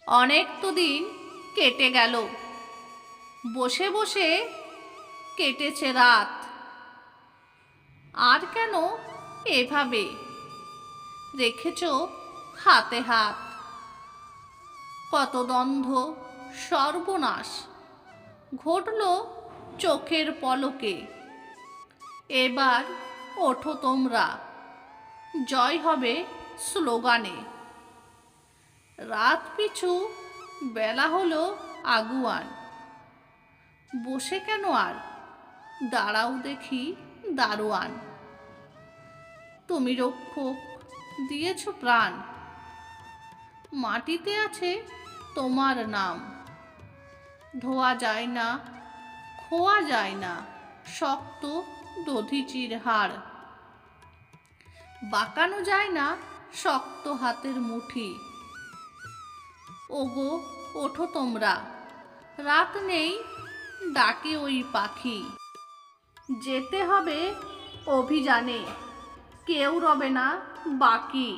অনেক তো দিন কেটে গেল, বসে বসে কেটেছে রাত। আর কেন এভাবে রেখেছ হাতে হাত? কত দ্বন্দ্ব সর্বনাশ ঘটল চোখের পলকে। এবার ওঠো তোমরা, জয় হবে স্লোগানে। রাত পিছু বেলা হলো আগুয়ান, বসে কেন আর দাঁড়াও দেখি দারোয়ান। তুমি রক্ষক দিয়েছ প্রাণ, মাটিতে আছে তোমার নাম। ধোয়া যায় না, খোয়া যায় না শক্ত দধিচির হাড়। বাঁকানো যায় না শক্ত হাতের মুঠি। ওগো ওঠো তোমরা, রাত নেই ডাকে ওই পাখি। যেতে হবে অভিযানে, কেউ রবে না বাকি।